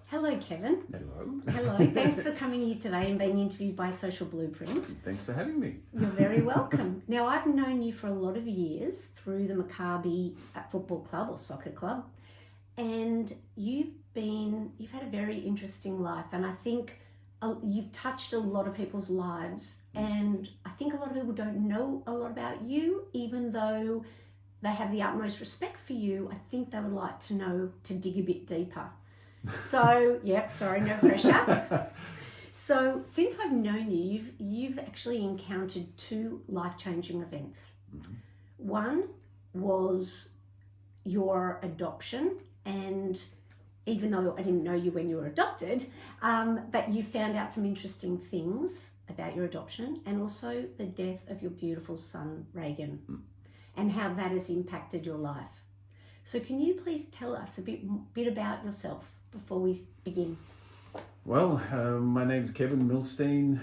Hello, Kevin. Hello. Hello. Thanks for coming here today and being interviewed by Social Blueprint. Thanks for having me. You're very welcome. Now, I've known you for a lot of years through the Maccabi Football Club or Soccer Club, and you've had a very interesting life, and I think you've touched a lot of people's lives, and I think a lot of people don't know a lot about you, even though they have the utmost respect for you. I think they would like to know, to dig a bit deeper. So, no pressure. So, since I've known you, you've actually encountered two life-changing events. Mm-hmm. One was your adoption, and even though I didn't know you when you were adopted, but you found out some interesting things about your adoption, and also the death of your beautiful son, Reagan, and how that has impacted your life. So can you please tell us a bit about yourself before we begin? Well, my name's Kevin Milstein.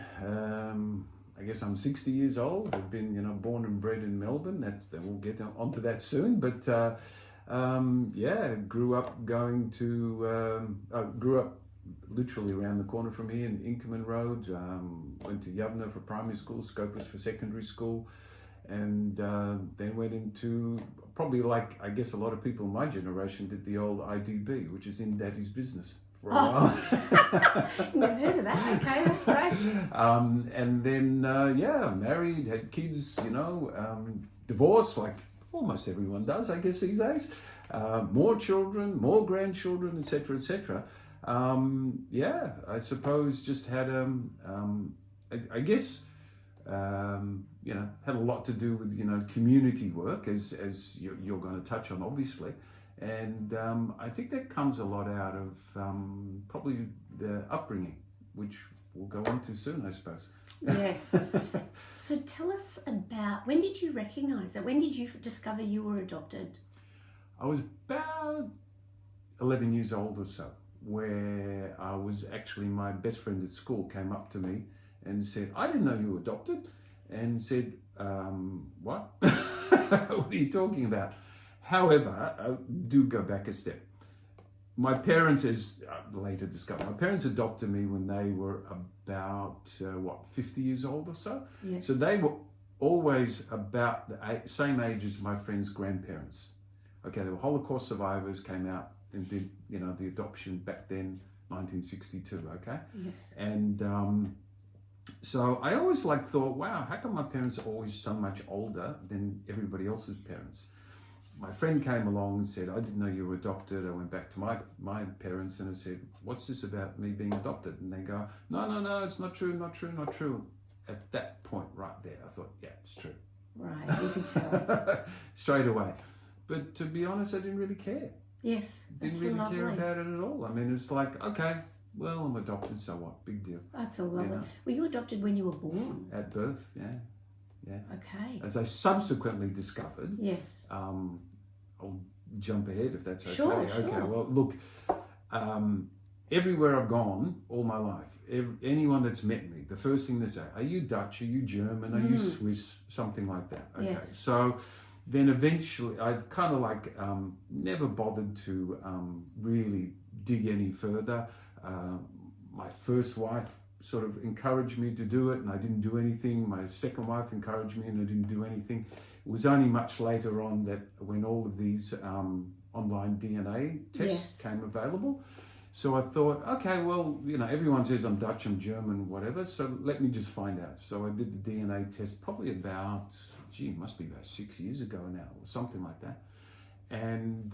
I guess I'm 60 years old. I've been, born and bred in Melbourne. We'll get onto that soon. But grew up literally around the corner from here in Inkerman Road. Went to Yavna for primary school, Scopus for secondary school, and then went into probably, like I guess a lot of people in my generation did, the old IDB, which is in Daddy's business for a while. Never heard of that. Okay, that's great. And then married, had kids, divorced like almost everyone does, I guess, these days. More children, more grandchildren, etc., etc. I suppose just had had a lot to do with community work, as you're going to touch on, obviously, and I think that comes a lot out of probably the upbringing, which we'll go on to soon, I suppose. Yes. So tell us about, when did you recognise it? When did you discover you were adopted? I was about 11 years old or so, where I was actually, my best friend at school came up to me and said, "I didn't know you were adopted," and said, "What? What are you talking about?" However, I do go back a step. My parents, as later discovered, my parents adopted me when they were about, 50 years old or so. Yes. So they were always about the same age as my friends' grandparents. Okay, they were Holocaust survivors, came out and did, the adoption back then, 1962, okay? Yes. And so I always thought, wow, how come my parents are always so much older than everybody else's parents? My friend came along and said, "I didn't know you were adopted." I went back to my parents and I said, "What's this about me being adopted?" And they go, No, it's not true, not true, not true. At that point right there, I thought, yeah, it's true. Right, you can tell. Straight away. But to be honest, I didn't really care. Yes, Didn't really care about it at all. I mean, it's like, okay, well, I'm adopted, so what? Big deal. That's all lovely. Were you adopted when you were born? At birth, yeah. Okay. As I subsequently discovered. Yes. I'll jump ahead if that's okay. Sure. Okay, well, look, everywhere I've gone all my life, anyone that's met me, the first thing they say, "Are you Dutch? Are you German? Are you Swiss?" Something like that. Okay. Yes. So then eventually I kind of never bothered to really dig any further. My first wife sort of encouraged me to do it, and I didn't do anything. My second wife encouraged me, and I didn't do anything. It was only much later on that when all of these online DNA tests came available. So I thought, okay, well, everyone says I'm Dutch, I'm German, whatever, so let me just find out. So I did the DNA test probably about, it must be about 6 years ago now, or something like that. And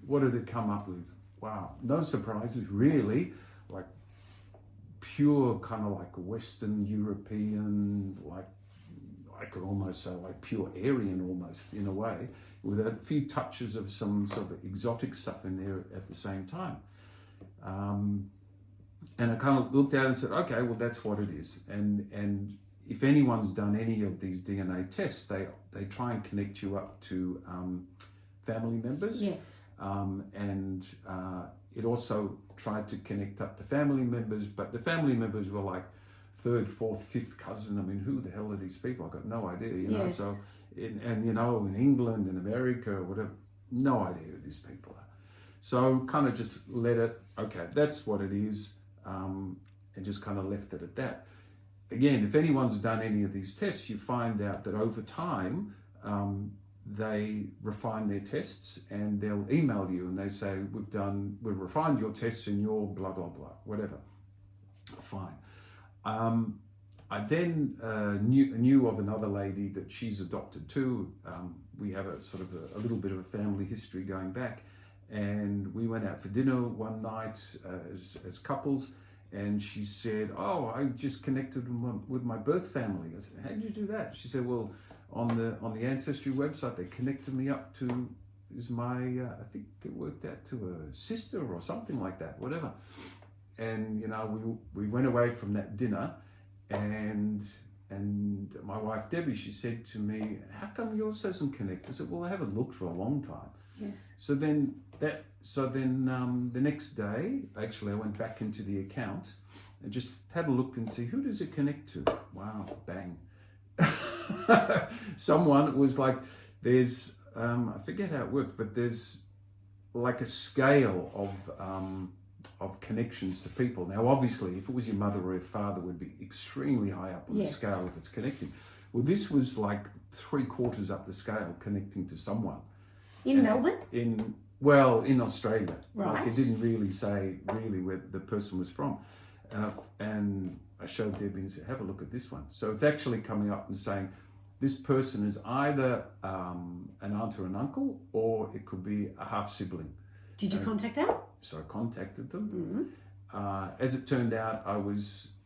what did it come up with? Wow, no surprises, really. Like pure kind of like Western European, like I could almost say like pure Aryan almost in a way, with a few touches of some sort of exotic stuff in there at the same time. And I kind of looked at it and said, okay, well, that's what it is. And if anyone's done any of these DNA tests, they try and connect you up to family members. Yes. It also tried to connect up to family members, but the family members were like third, fourth, fifth cousin. I mean, who the hell are these people? I got no idea, Yes. So, in England, in America, or whatever, no idea who these people are. So kind of just let it, okay, that's what it is, and just kind of left it at that. Again, if anyone's done any of these tests, you find out that over time, they refine their tests and they'll email you and they say, we've refined your tests and you're blah, blah, blah, whatever. Fine. I then knew of another lady that she's adopted too. We have a sort of a little bit of a family history going back, and we went out for dinner one night as couples, and she said, "Oh, I just connected with my birth family." I said, "How did you do that?" She said, "Well, on the Ancestry website, they connected me up to I think it worked out to a sister or something like that, whatever." And we went away from that dinner, and my wife Debbie, she said to me, "How come yours doesn't connect?" I said, "Well, I haven't looked for a long time." Yes. So then the next day, actually, I went back into the account and just had a look and see, who does it connect to? Wow, bang. Someone was like, there's I forget how it works, but there's like a scale of connections to people. Now, obviously, if it was your mother or your father, would be extremely high up on the scale if it's connecting. Well, this was like 3/4 up the scale, connecting to someone. In Melbourne? In Australia. Right. Like, it didn't really say really where the person was from. And I showed Debbie and said, "Have a look at this one." So it's actually coming up and saying, this person is either an aunt or an uncle, or it could be a half sibling. Did you contact them? So I contacted them. Mm-hmm. As it turned out,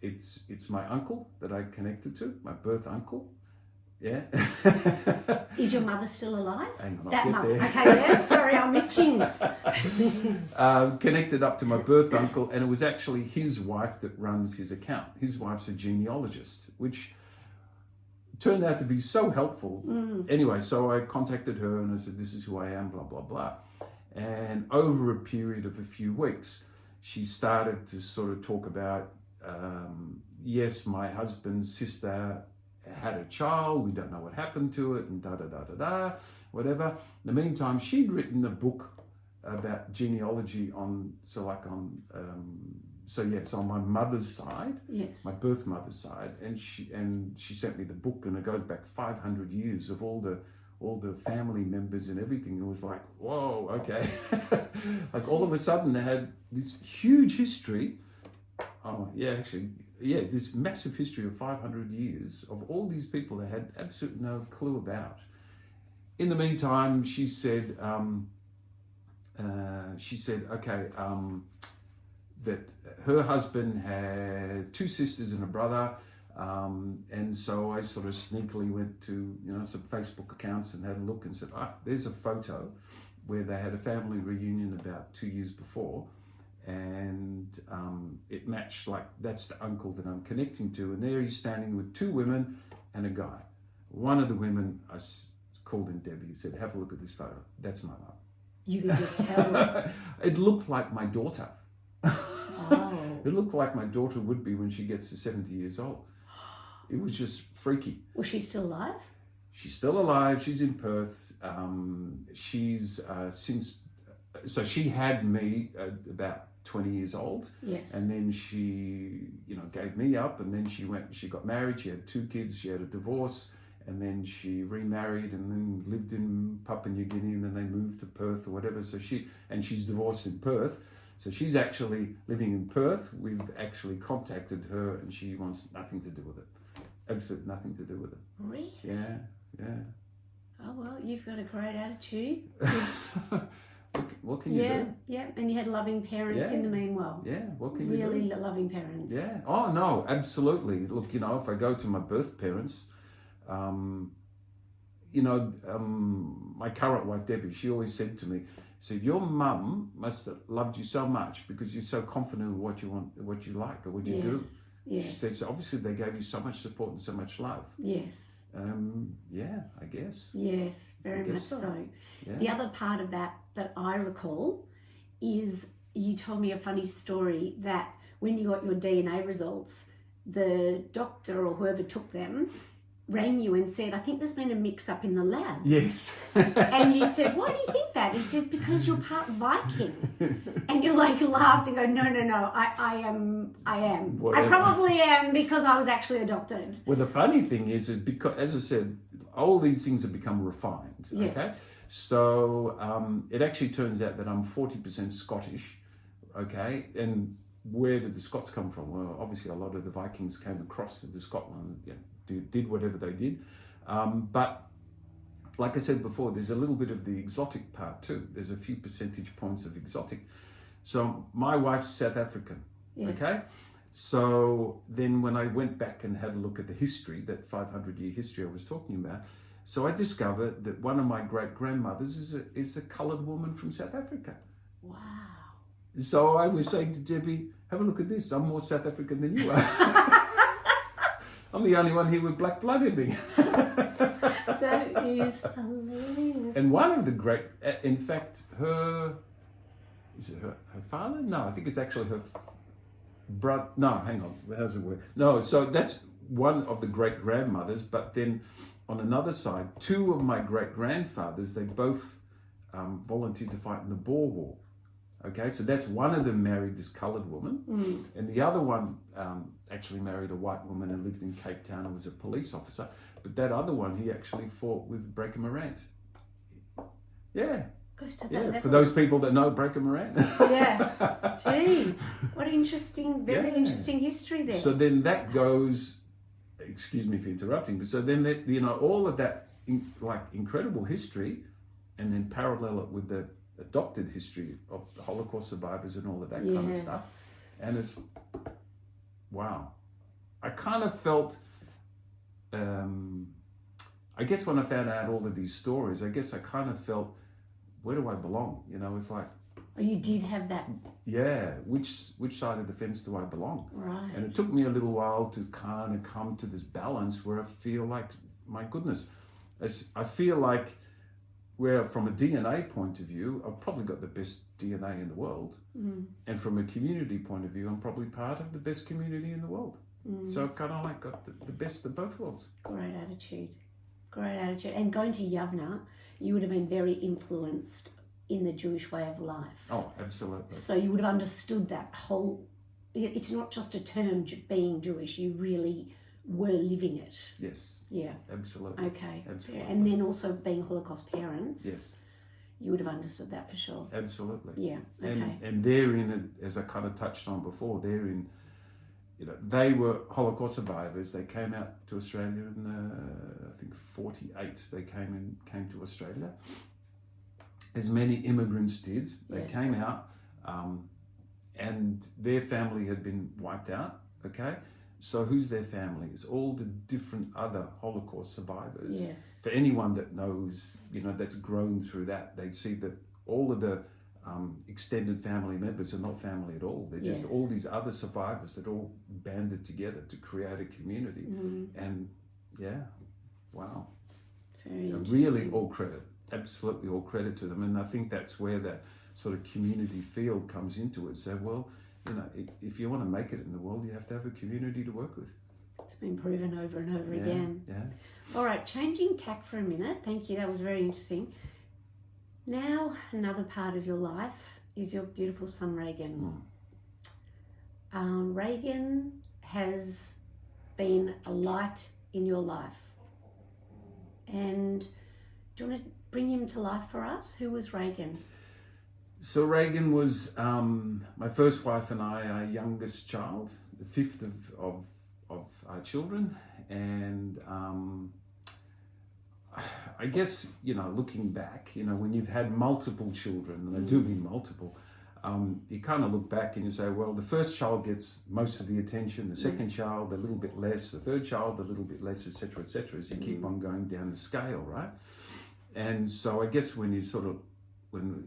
it's my uncle that I connected to, my birth uncle. Yeah. Is your mother still alive? Hang on, That I'll mother. get Okay, yeah, sorry, I'm itching. Connected up to my birth uncle, and it was actually his wife that runs his account. His wife's a genealogist, which turned out to be so helpful. Anyway, so I contacted her and I said, "This is who I am, blah, blah, blah." And over a period of a few weeks, she started to sort of talk about, yes, my husband's sister had a child, we don't know what happened to it, and da-da-da-da-da, whatever. In the meantime, she'd written a book about genealogy on my mother's side, Yes. my birth mother's side, and she sent me the book, and it goes back 500 years of all the family members and everything. It was like, whoa, okay. Like all of a sudden they had this huge history. This massive history of 500 years of all these people they had absolutely no clue about. In the meantime, she said, that her husband had 2 sisters and a brother, and so I sort of sneakily went to some Facebook accounts and had a look and said, there's a photo where they had a family reunion about 2 years before, and it matched, like, that's the uncle that I'm connecting to, and there he's standing with 2 women and a guy. One of the women, I called in Debbie and said, "Have a look at this photo. That's my mum." You could just tell. It looked like my daughter. Oh. It looked like my daughter would be when she gets to 70 years old. It was just freaky. Was she still alive? She's still alive. She's in Perth. So she had me about 20 years old. Yes. And then she, gave me up, and then she got married. She had 2 kids. She had a divorce, and then she remarried, and then lived in Papua New Guinea, and then they moved to Perth or whatever. So she's divorced in Perth. So she's actually living in Perth. We've actually contacted her, and she wants nothing to do with it. Absolutely nothing to do with it. Really? Yeah. Oh, well, you've got a great attitude. What can you do? Yeah, and you had loving parents in the meanwhile. Yeah, what can you do? Really loving parents. Yeah. Oh, no, absolutely. Look, if I go to my birth parents, my current wife, Debbie, she always said to me, your mum must have loved you so much because you're so confident in what you want, what you like, or what you do. Yes. She said, so obviously they gave you so much support and so much love. Yes. I guess. Yes, very much so. Yeah. The other part of that I recall is you told me a funny story that when you got your DNA results, the doctor or whoever took them rang you and said, I think there's been a mix-up in the lab. Yes. And you said, why do you think that? He said, because you're part Viking. And you like laughed and go, no, I am. Whatever. I probably am because I was actually adopted. Well, the funny thing is that because, as I said, all these things have become refined. Yes. Okay. So it actually turns out that I'm 40% Scottish. Okay. And where did the Scots come from? Well, obviously a lot of the Vikings came across into Scotland, did whatever they did. But like I said before, there's a little bit of the exotic part too. There's a few percentage points of exotic. So my wife's South African. Yes. Okay. So then when I went back and had a look at the history, that 500-year history I was talking about, so I discovered that one of my great-grandmothers is a coloured woman from South Africa. Wow. So I was saying to Debbie, have a look at this. I'm more South African than you are. I'm the only one here with black blood in me. That is hilarious. And one of the great, in fact, is it her father? No, I think it's actually her brother. No, hang on. How's it work? No, so that's one of the great grandmothers. But then on another side, two of my great grandfathers, they both volunteered to fight in the Boer War. Okay, so that's one of them married this coloured woman, and the other one actually married a white woman and lived in Cape Town and was a police officer. But that other one, he actually fought with Breaker Morant. Yeah. Goes to that Yeah, level. for those people that know Breaker Morant. Yeah. Gee, what an interesting, very Yeah. interesting history there. So then that goes, excuse me for interrupting, but so then that, all of that incredible history, and then parallel it with the adopted history of the Holocaust survivors and all of that kind of stuff. And it's, wow. I kind of felt, I guess when I found out all of these stories, I guess I kind of felt, where do I belong? It's like, oh, you did have that. yeah, which side of the fence do I belong? Right. And it took me a little while to kind of come to this balance where I feel like, my goodness, I feel like where from a DNA point of view, I've probably got the best DNA in the world. And from a community point of view, I'm probably part of the best community in the world. So I've kind of like got the best of both worlds. Great attitude. Great attitude. And going to Yavna, you would have been very influenced in the Jewish way of life. Oh, absolutely. So you would have understood that whole, it's not just a term, being Jewish, you really were living it. Yes. Yeah. Absolutely. Okay. Absolutely. And then also being Holocaust parents. Yes. You would have understood that for sure. Absolutely. Yeah. Okay. And therein, as I kind of touched on before, therein, they were Holocaust survivors. They came out to Australia in I think 48. They came to Australia. As many immigrants did. They Yes. came out, and their family had been wiped out. Okay. So who's their family? It's all the different other Holocaust survivors. Yes. For anyone that knows, that's grown through that, they'd see that all of the extended family members are not family at all. They're just Yes. all these other survivors that all banded together to create a community. And yeah, wow. Very interesting. Really all credit, absolutely all credit to them. And I think that's where that sort of community feel comes into it. So, well, if you want to make it in the world, you have to have a community to work with. It's been proven over and over again. Yeah. All right, changing tack for a minute. Thank you. That was very interesting. Now, another part of your life is your beautiful son, Reagan. Reagan has been a light in your life. And do you want to bring him to life for us? Who was Reagan? So Reagan was my first wife and I, our youngest child, the fifth of our children. And I guess, looking back, when you've had multiple children, and I do mean multiple, you kind of look back and you say, well, the first child gets most of the attention, the second child a little bit less, the third child a little bit less, etc., as you keep on going down the scale, right? And so I guess when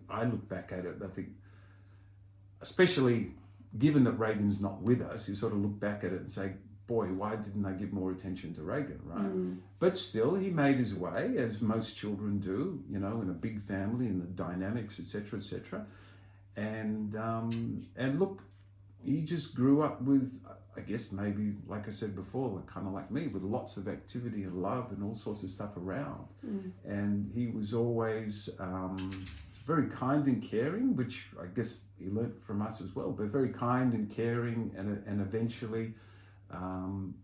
I look back at it, I think, especially given that Reagan's not with us, you sort of look back at it and say, boy, why didn't I give more attention to Reagan, right? But still, he made his way, as most children do, in a big family and the dynamics, etc., etc. And look, he just grew up with, I guess maybe, like I said before, like, kind of like me, with lots of activity and love and all sorts of stuff around. And he was always very kind and caring, which I guess he learnt from us as well, but very kind and caring, and eventually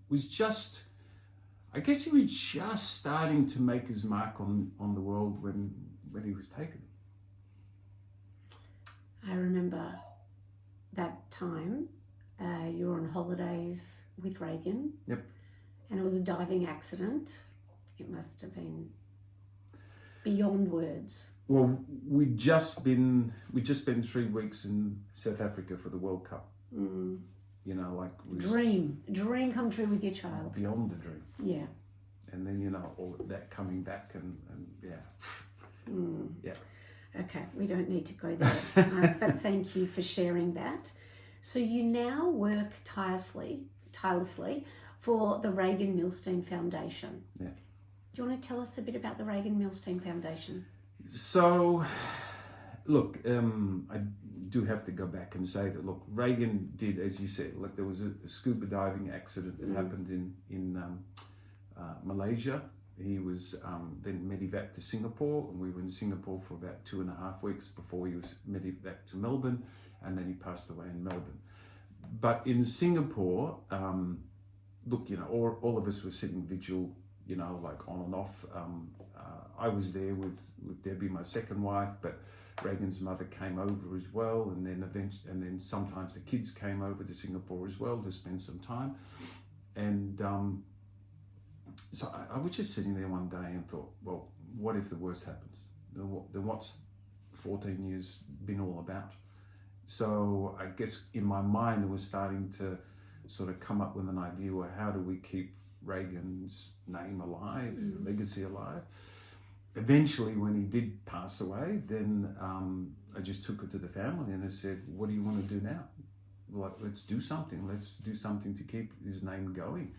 was just, I guess he was just starting to make his mark on the world when he was taken. I remember that time you were on holidays with Reagan. Yep. And it was a diving accident. It must have been beyond words. Well, we'd just been 3 weeks in South Africa for the World Cup. You know, like dream come true with your child. Beyond the dream. Yeah. And then, you know, all that coming back and yeah. Yeah. Okay, we don't need to go there, but thank you for sharing that. So you now work tirelessly for the Reagan Milstein Foundation. Yeah. Do you want to tell us a bit about the Reagan Milstein Foundation? So, look, I do have to go back and say that, look, Reagan did, as you said, look, there was a scuba diving accident that happened in Malaysia. He was then medevaced to Singapore, and we were in Singapore for about 2.5 weeks before he was medevaced to Melbourne, and then he passed away in Melbourne. But in Singapore, look, you know, all of us were sitting vigil, you know, like on and off. I was there with Debbie, my second wife, but Reagan's mother came over as well, and then sometimes the kids came over to Singapore as well to spend some time, and so I was just sitting there one day and thought, well, what if the worst happens? Then what's 14 years been all about? So I guess in my mind, it was starting to sort of come up with an idea, well, how do we keep Reagan's name alive, legacy alive? Eventually, when he did pass away, then I just took it to the family and I said, what do you want to do now? Well, let's do something. Let's do something to keep his name going.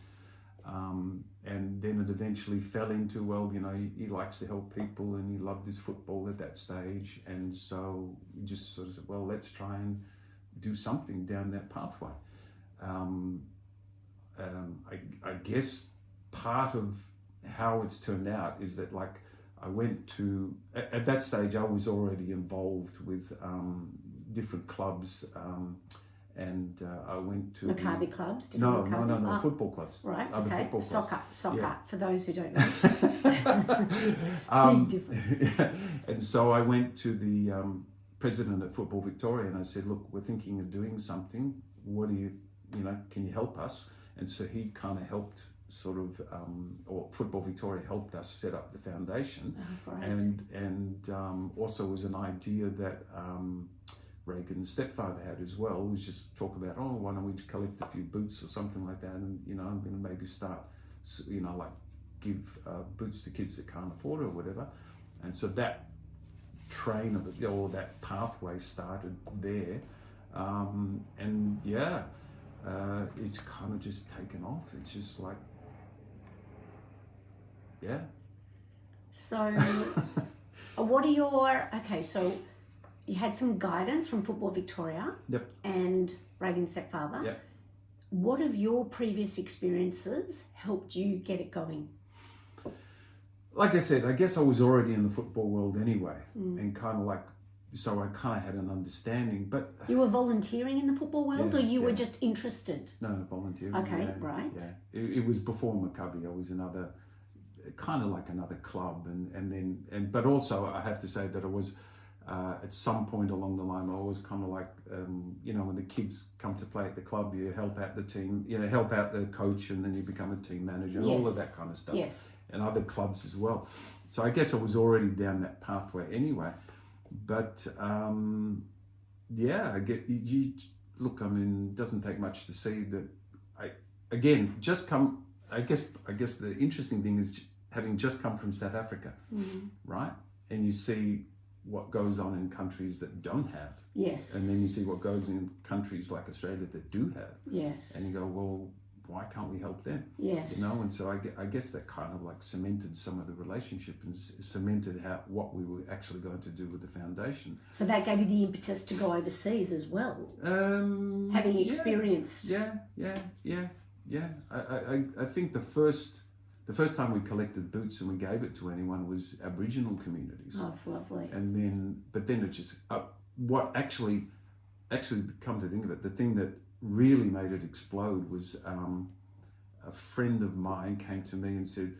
And then it eventually fell into, well, you know, he likes to help people and he loved his football at that stage. And so we just sort of said, well, let's try and do something down that pathway. I guess part of how it's turned out is that, like, I went to, at that stage, I was already involved with different clubs. And I went to Maccabi clubs? No, football clubs. Right, other okay. Football clubs. Soccer, Yeah. for those who don't know. Big difference. Yeah. And so I went to the president at Football Victoria and I said, look, we're thinking of doing something. What do you know, can you help us? And so he kind of helped sort of, or Football Victoria helped us set up the foundation. Oh, right. And also was an idea that Reagan's stepfather had as well, was just talk about, oh, why don't we collect a few boots or something like that, and, you know, I'm going to maybe start, you know, like give boots to kids that can't afford it or whatever. And so that train of it, or that pathway started there. And yeah, it's kind of just taken off. It's just like, yeah. So what are your, okay, so you had some guidance from Football Victoria. Yep. And Reagan's stepfather. Yep. What of your previous experiences helped you get it going? Like I said, I guess I was already in the football world anyway, and kind of like, so I kind of had an understanding. But you were volunteering in the football world, Yeah, or you were yeah. just interested? no, volunteering. Okay, yeah, right. Yeah, it was before Maccabi. I was another, kind of like another club, and but also I have to say that I was. At some point along the line, I was kind of like, you know, when the kids come to play at the club, you help out the team, you know, help out the coach, and then you become a team manager, and all of that kind of stuff. Yes. And other clubs as well. So I guess I was already down that pathway anyway. But yeah, I get you. Look, I mean, it doesn't take much to see that. I guess the interesting thing is having just come from South Africa, right? And you see what goes on in countries that don't have. Yes. And then you see what goes in countries like Australia that do have. Yes. And you go, well, why can't we help them? Yes. You know, and so I guess that kind of like cemented some of the relationship and cemented what we were actually going to do with the foundation. So that gave you the impetus to go overseas as well, having experienced. Yeah. I think the first time we collected boots and we gave it to anyone was Aboriginal communities. Oh, it's lovely. But then it just what actually come to think of it, the thing that really made it explode was a friend of mine came to me and said,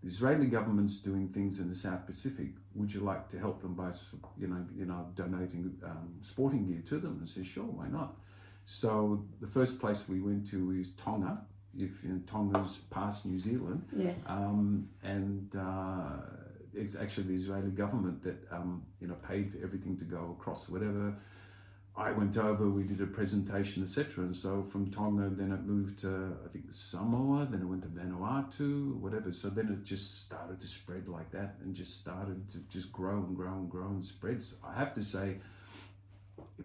the Israeli government's doing things in the South Pacific. Would you like to help them by, donating sporting gear to them? And I said, sure, why not? So the first place we went to is Tonga. Tonga's past New Zealand. Yes. It's actually the Israeli government that paid for everything to go across. Whatever. I went over, we did a presentation, etc. And so from Tonga, then it moved to, I think, Samoa, then it went to Vanuatu, whatever. So then it just started to spread like that and just started to just grow and grow and grow and spread. So I have to say,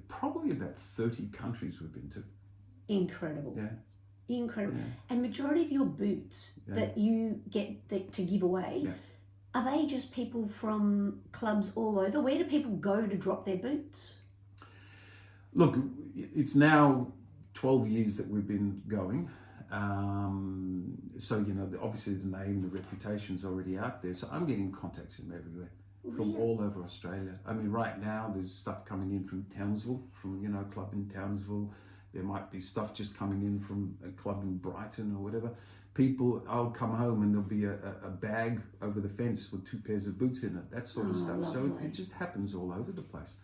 probably about 30 countries we've been to. Incredible. Yeah. Incredible. Yeah. And majority of your boots that you get to give away, are they just people from clubs all over? Where do people go to drop their boots? Look, it's now 12 years that we've been going. So, obviously the name, the reputation's already out there. So I'm getting contacts from everywhere, from all over Australia. I mean, right now there's stuff coming in from Townsville, from, a club in Townsville. There might be stuff just coming in from a club in Brighton or whatever. I'll come home and there'll be a bag over the fence with 2 pairs of boots in it, that sort of stuff. Lovely. So it just happens all over the place.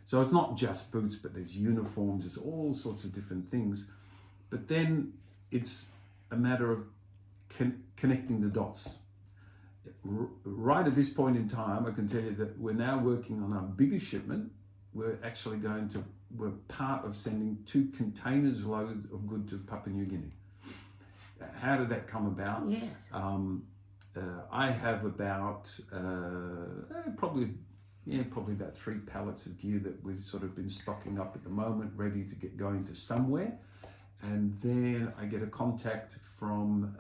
So it's not just boots, but there's uniforms, there's all sorts of different things. But then it's a matter of connecting the dots. Right at this point in time, I can tell you that we're now working on our biggest shipment. We're part of sending 2 containers loads of goods to Papua New Guinea. How did that come about? Yes. I have about probably about 3 pallets of gear that we've sort of been stocking up at the moment, ready to get going to somewhere. And then I get a contact from,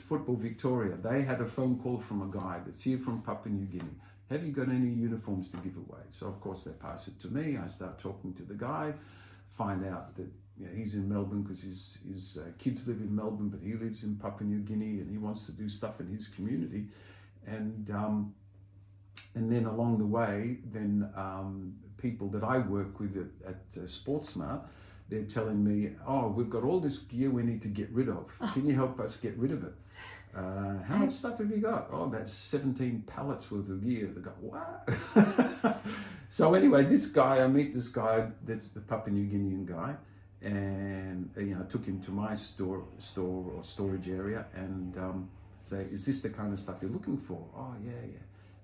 Football Victoria. They had a phone call from a guy that's here from Papua New Guinea. Have you got any uniforms to give away? So of course they pass it to me. I start talking to the guy, find out that he's in Melbourne because his kids live in Melbourne, but he lives in Papua New Guinea and he wants to do stuff in his community. And then along the way, people that I work with at Sportsmart, they're telling me, oh, we've got all this gear we need to get rid of. Can you help us get rid of it? How much stuff have you got? Oh, about 17 pallets worth of gear. They go, what? So anyway, I meet this guy that's the Papua New Guinean guy. And I took him to my store or storage area and say, is this the kind of stuff you're looking for? Oh, yeah.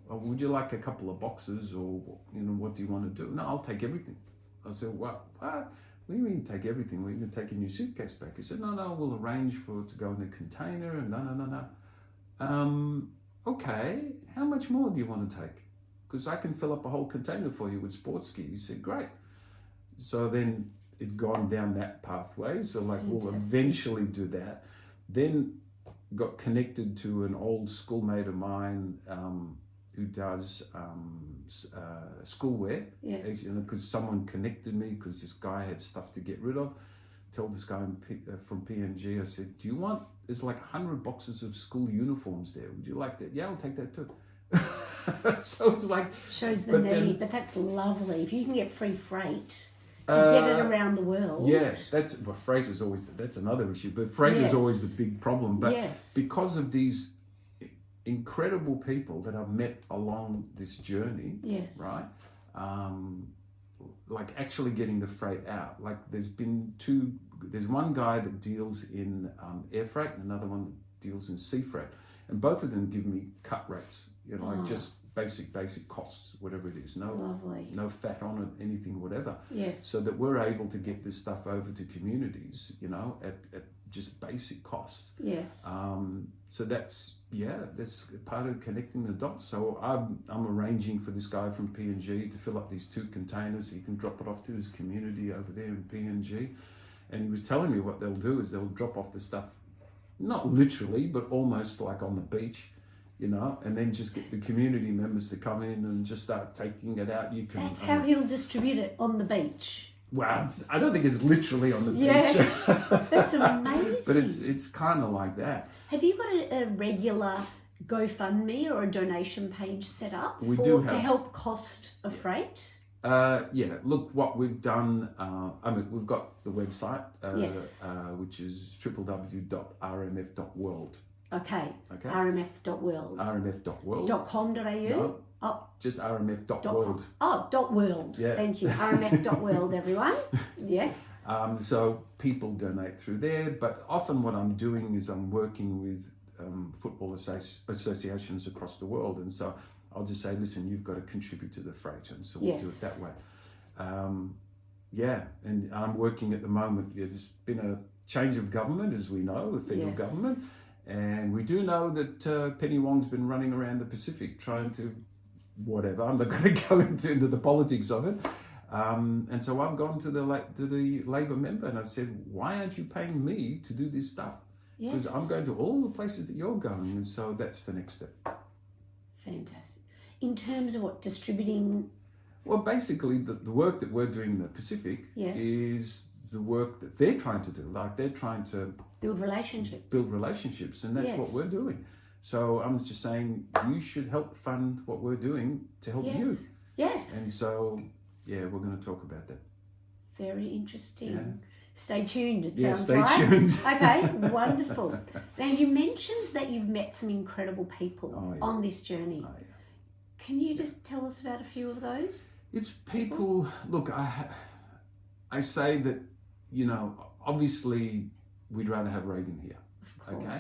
Or would you like a couple of boxes or, what do you want to do? No, I'll take everything. I said, what? What do you mean take everything? Well, you can take your suitcase back. He said, no, we'll arrange for it to go in a container and no. Okay, how much more do you want to take? Because I can fill up a whole container for you with sports gear. He said, great. So then it's gone down that pathway. So we'll eventually do that. Then got connected to an old schoolmate of mine, who does schoolwear. Yes. Because someone connected me because this guy had stuff to get rid of. Told this guy from PNG, I said, there's like 100 boxes of school uniforms there. Would you like that? Yeah, I'll take that too. So it's like... Shows the need, but that's lovely. If you can get free freight to get it around the world. Yeah, freight is always, that's another issue, but freight is always the big problem. But because of these incredible people that I've met along this journey, right? Actually getting the freight out. There's one guy that deals in air freight and another one that deals in sea freight. And both of them give me cut rates, just basic costs, whatever it is. No fat on it, anything, whatever. Yes. So that we're able to get this stuff over to communities, at just basic costs. Yes. So that's part of connecting the dots. So I'm arranging for this guy from PNG to fill up these 2 containers. He can drop it off to his community over there in PNG. And he was telling me what they'll do is they'll drop off the stuff, not literally, but almost like on the beach, you know, and then just get the community members to come in and just start taking it out. You can. That's how he'll distribute it on the beach. Well, I don't think it's literally on the beach. Yes, that's amazing. But it's kind of like that. Have you got a regular GoFundMe or a donation page set up to help cost of freight? Yeah, look, what we've done, we've got the website, which is www.rmf.world. Okay. rmf.world. rmf.world. .com.au? No, just rmf.world. .world. Yeah. Thank you. rmf.world, everyone. Yes. So people donate through there, but often what I'm doing is I'm working with football associations across the world, and so I'll just say, listen, you've got to contribute to the freight, and so we'll do it that way. And I'm working at the moment. There's been a change of government, as we know, a federal government, and we do know that Penny Wong's been running around the Pacific trying to whatever. I'm not going to go into the politics of it. And so I've gone to the Labor member and I've said, why aren't you paying me to do this stuff? Because I'm going to all the places that you're going, and so that's the next step. Fantastic. In terms of what, distributing? Well, basically the work that we're doing in the Pacific is the work that they're trying to do. Like they're trying to build relationships, and that's what we're doing. So I'm just saying you should help fund what we're doing to help you. Yes. And so, we're going to talk about that. Very interesting. Yeah. Stay tuned, it sounds like. Stay tuned. Okay, wonderful. Now, you mentioned that you've met some incredible people on this journey. Oh, yeah. Can you just tell us about a few of those? It's people, look, I say that, you know, obviously we'd rather have Reagan here. Of course. Okay?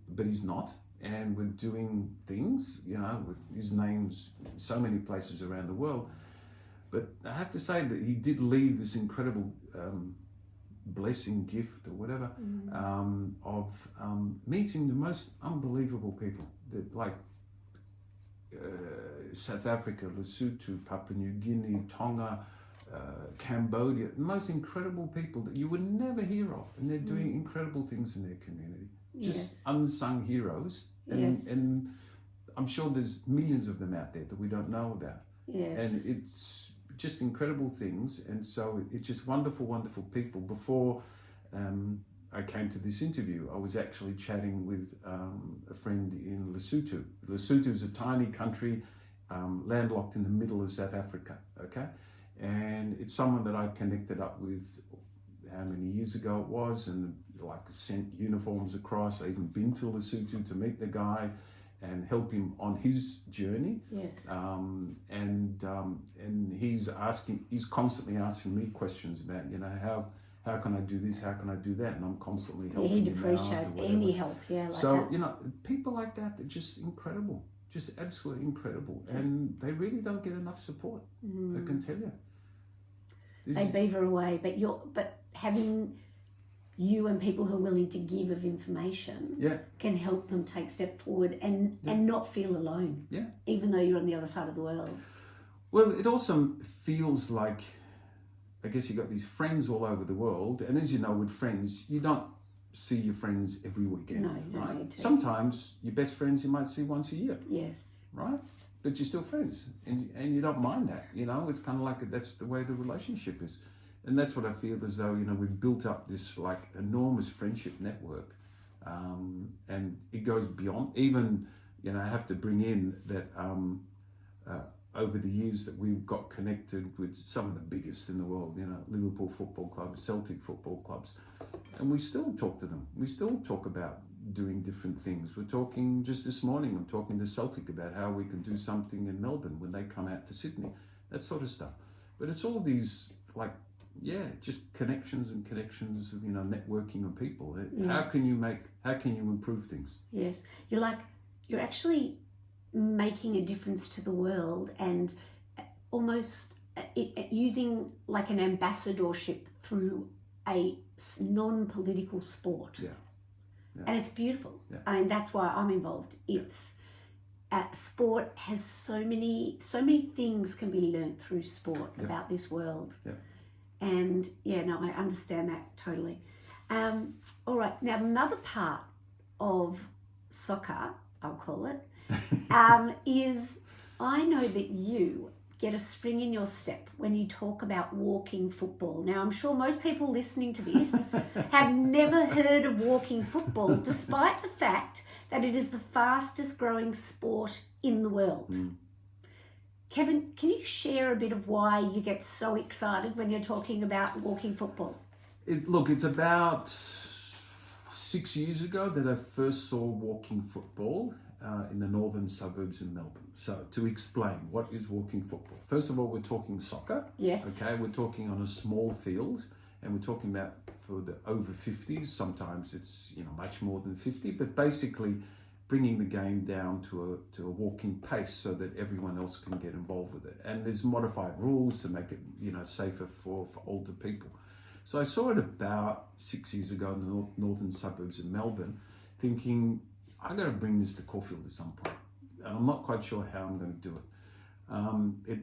But he's not. And we're doing things, you know, with his name's so many places around the world. But I have to say that he did leave this incredible blessing, gift, or whatever, of meeting the most unbelievable people. That, like South Africa, Lesotho, Papua New Guinea, Tonga, Cambodia, the most incredible people that you would never hear of. And they're doing incredible things in their community. Just unsung heroes. And I'm sure there's millions of them out there that we don't know about. Yes. And it's just incredible things, and so it's just wonderful, wonderful people. Before I came to this interview, I was actually chatting with a friend in Lesotho. Lesotho is a tiny country, landlocked in the middle of South Africa, okay? And it's someone that I connected up with how many years ago it was, and like sent uniforms across. I even been to Lesotho to meet the guy and help him on his journey. Yes. And he's constantly asking me questions about, you know, how can I do this? How can I do that? And I'm constantly helping him. He'd appreciate any help. Yeah. Like so that. You know, people like that, they're just incredible, just absolutely incredible, and they really don't get enough support. I can tell you. They beaver away, but having you and people who are willing to give of information can help them take a step forward and not feel alone, even though you're on the other side of the world. Well, it also feels like, I guess you got these friends all over the world, and as you know, with friends, you don't see your friends every weekend. No, you don't need to. Sometimes your best friends you might see once a year. Yes. Right? But you're still friends, and you don't mind that, you know? It's kind of like that's the way the relationship is. And that's what I feel as though, you know, we've built up this like enormous friendship network, and it goes beyond even, you know, I have to bring in that over the years that we've got connected with some of the biggest in the world, you know, Liverpool Football Club, Celtic football clubs, and we still talk to them. We still talk about doing different things. We're talking just this morning, I'm talking to Celtic about how we can do something in Melbourne when they come out to Sydney, that sort of stuff. But it's all these like, just connections of, you know, networking of people. Yes. How can you improve things? Yes. You're actually making a difference to the world, and almost using like an ambassadorship through a non-political sport. Yeah. And it's beautiful. Yeah. I mean, that's why I'm involved. It's sport has so many things can be learnt through sport about this world. Yeah. And yeah, no, I understand that totally. All right, now another part of soccer, I'll call it, is I know that you get a spring in your step when you talk about walking football. Now, I'm sure most people listening to this have never heard of walking football, despite the fact that it is the fastest growing sport in the world. Kevin, can you share a bit of why you get so excited when you're talking about walking football? Look, it's about 6 years ago that I first saw walking football in the northern suburbs in Melbourne. So to explain, what is walking football? First of all, we're talking soccer. Yes. Okay, we're talking on a small field, and we're talking about for the over 50s. Sometimes it's much more than 50, but basically bringing the game down to a walking pace so that everyone else can get involved with it. And there's modified rules to make it safer for older people. So I saw it about 6 years ago in the northern suburbs of Melbourne, thinking, I'm going to bring this to Caulfield at some point. And I'm not quite sure how I'm going to do it.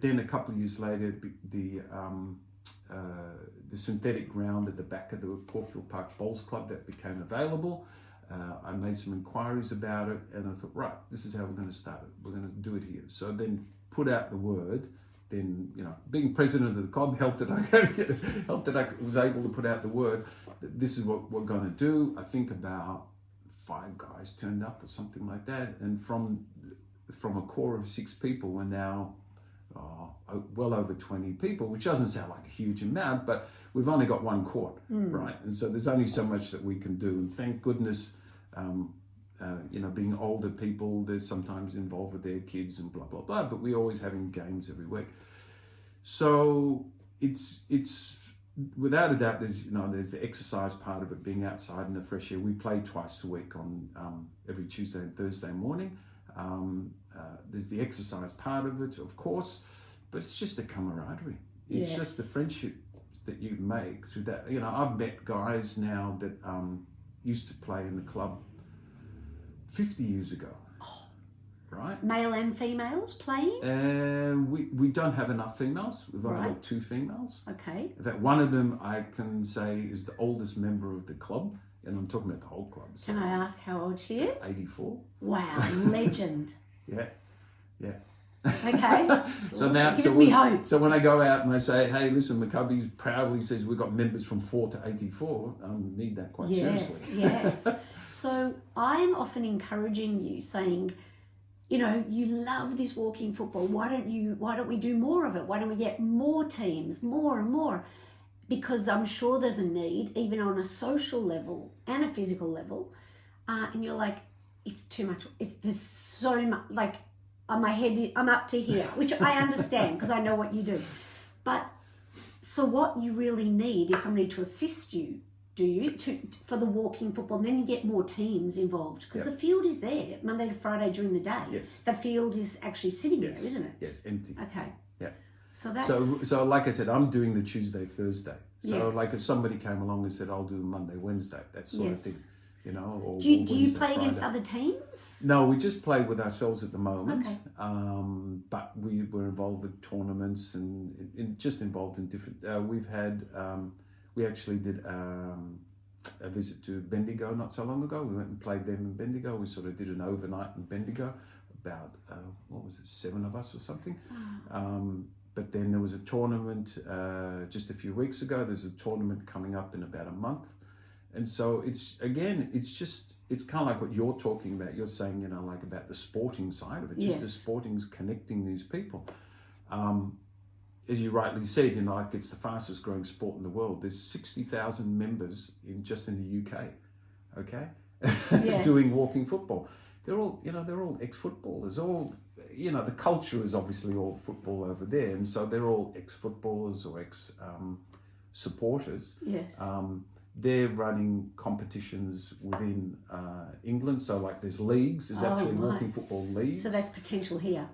Then a couple of years later, the synthetic ground at the back of the Caulfield Park Bowls Club that became available. I made some inquiries about it, and I thought, right, this is how we're going to start it. We're going to do it here. So then put out the word. Then, being president of the club helped that I was able to put out the word that this is what we're going to do. I think about 5 guys turned up or something like that. And from a core of 6 people, we're now well over 20 people, which doesn't sound like a huge amount, but we've only got 1 court, right? And so there's only so much that we can do. And thank goodness, being older people, they're sometimes involved with their kids and blah, blah, blah, but we're always having games every week. So it's without a doubt, there's the exercise part of it, being outside in the fresh air. We play twice a week on every Tuesday and Thursday morning. There's the exercise part of it, of course, but it's just the camaraderie. It's just the friendship that you make through that. I've met guys now that used to play in the club 50 years ago, right? Male and females playing? And we don't have enough females. We've only got 2 females. Okay. In fact, one of them I can say is the oldest member of the club, and I'm talking about the whole club. So can I ask how old she is? 84. Wow, legend. Yeah. Okay. So now, gives me hope. So when I go out and I say, hey, listen, McCubby's proudly says we've got members from 4 to 84, I need that quite seriously. Yes. So I'm often encouraging you, saying, you love this walking football. Why don't we do more of it? Why don't we get more teams, more and more? Because I'm sure there's a need, even on a social level and a physical level. And you're like, it's too much. There's so much, like, on my head, I'm up to here, which I understand because I know what you do. But so what you really need is somebody to assist you, do you, for the walking football, and then you get more teams involved because the field is there Monday to Friday during the day. Yes. The field is actually sitting there, isn't it? Yes, empty. Okay. Yeah. So that's... So like I said, I'm doing the Tuesday, Thursday. So Yes. like if somebody came along and said, I'll do Monday, Wednesday, that sort of thing. Or do you Wednesday, play against Friday. other teams? No, we just play with ourselves at the moment. Okay. But we were involved with tournaments and just involved in different. We've had. We actually did a visit to Bendigo not so long ago. We went and played them in Bendigo. We sort of did an overnight in Bendigo. About 7 of us or something. But then there was a tournament just a few weeks ago. There's a tournament coming up in about a month. And so it's kind of like what you're talking about. You're saying, like about the sporting side of it. Just the sporting's connecting these people. As you rightly said, like it's the fastest growing sport in the world. There's 60,000 members just in the UK, okay, doing walking football. They're all ex-footballers. The culture is obviously all football over there, and so they're all ex-footballers or ex-supporters. Yes. They're running competitions within England. So like there's leagues, there's actually walking football leagues. So that's potential here.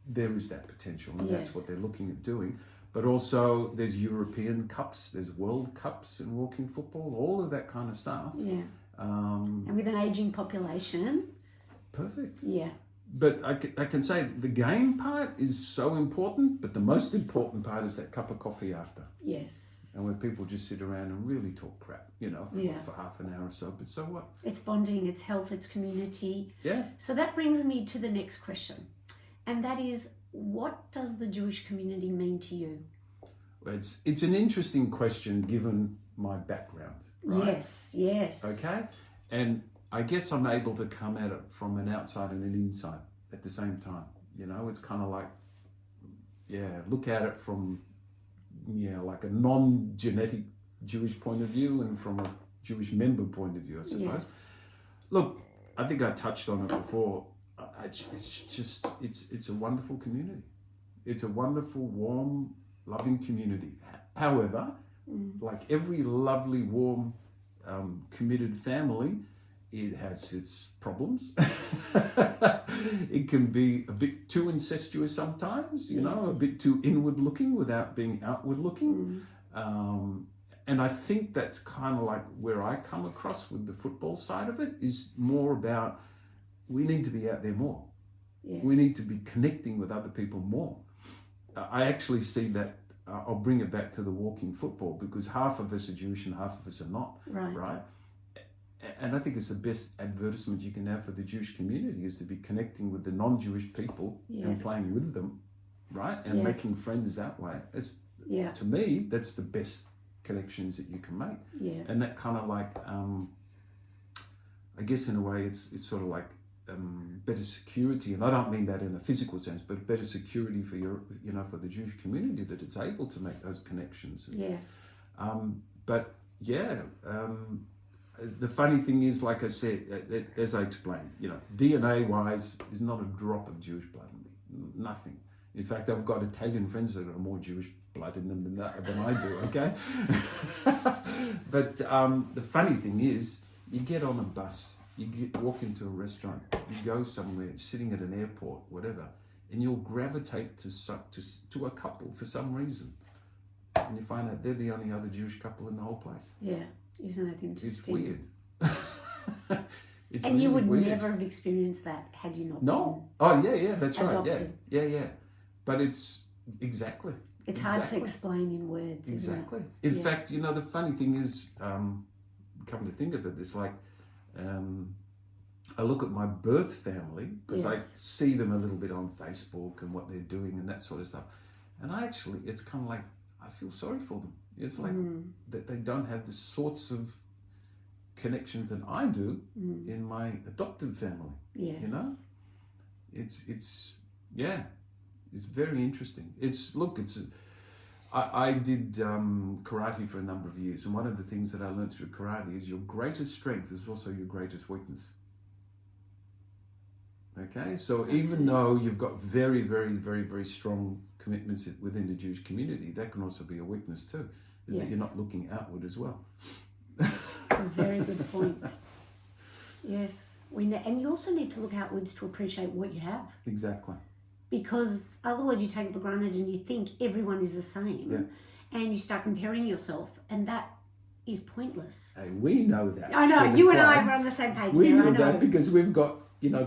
There is that potential, and that's what they're looking at doing. But also there's European Cups, there's World Cups in walking football, all of that kind of stuff. Yeah. And with an ageing population. Perfect. Yeah. But I can say the game part is so important, but the most important part is that cup of coffee after. Yes. and where people just sit around and really talk crap, for half an hour or so. But so what? It's bonding, it's health, it's community. Yeah. So that brings me to the next question, and that is, what does the Jewish community mean to you? It's an interesting question given my background, right? Yes. Okay, and I guess I'm able to come at it from an outside and an inside at the same time. It's kind of like, look at it from, like a non-genetic Jewish point of view and from a Jewish member point of view, I suppose. Yes. Look, I think I touched on it before. It's a wonderful community. It's a wonderful, warm, loving community. However, like every lovely, warm, committed family, it has its problems. It can be a bit too incestuous sometimes, a bit too inward looking without being outward looking. And I think that's kind of like where I come across with the football side of it, is more about, we need to be out there more. Yes. We need to be connecting with other people more. I actually see that, I'll bring it back to the walking football, because half of us are Jewish and half of us are not, right? And I think it's the best advertisement you can have for the Jewish community, is to be connecting with the non-Jewish people and playing with them, right? And making friends that way. To me, that's the best connections that you can make. Yes. And that kind of like, I guess in a way, it's sort of like better security, and I don't mean that in a physical sense, but better security for for the Jewish community, that it's able to make those connections. Yes. The funny thing is, like I said, as I explained, DNA-wise, there's not a drop of Jewish blood in me. Nothing. In fact, I've got Italian friends that have more Jewish blood in them than I do, okay? But the funny thing is, you get on a bus, walk into a restaurant, you go somewhere, sitting at an airport, whatever, and you'll gravitate to a couple for some reason. And you find out they're the only other Jewish couple in the whole place. Yeah. Isn't that interesting? It's weird. And really you would weird. never have experienced that had you not No. Oh, yeah, that's adopted. right. Yeah. But it's exactly. It's hard to explain in words, Exactly. isn't it? In fact, the funny thing is, come to think of it, it's like, I look at my birth family, because I see them a little bit on Facebook and what they're doing and that sort of stuff. And it's kind of like, I feel sorry for them. It's like that they don't have the sorts of connections that I do in my adopted family. Yes. It's very interesting. I did karate for a number of years, and one of the things that I learned through karate is your greatest strength is also your greatest weakness. Okay, so even though you've got very, very, very, very strong commitments within the Jewish community, that can also be a weakness too, that you're not looking outward as well. It's a very good point. Yes, and you also need to look outwards to appreciate what you have. Exactly. Because otherwise you take it for granted and you think everyone is the same, and you start comparing yourself, and that is pointless. Hey, we know that. I know, you and I were on the same page. We know that because we've got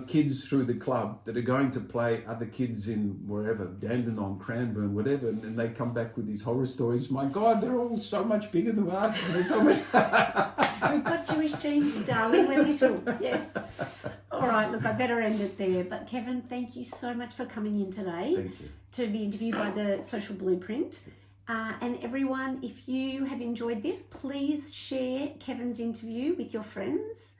kids through the club that are going to play other kids in wherever, Dandenong, Cranbourne, whatever, and they come back with these horror stories. My God, they're all so much bigger than us, and they're so much... We've got Jewish genes, darling, we're little. Yes. All right, look, I better end it there. But Kevin, thank you so much for coming in today. Thank you. To be interviewed by the Social Blueprint. And everyone, if you have enjoyed this, please share Kevin's interview with your friends.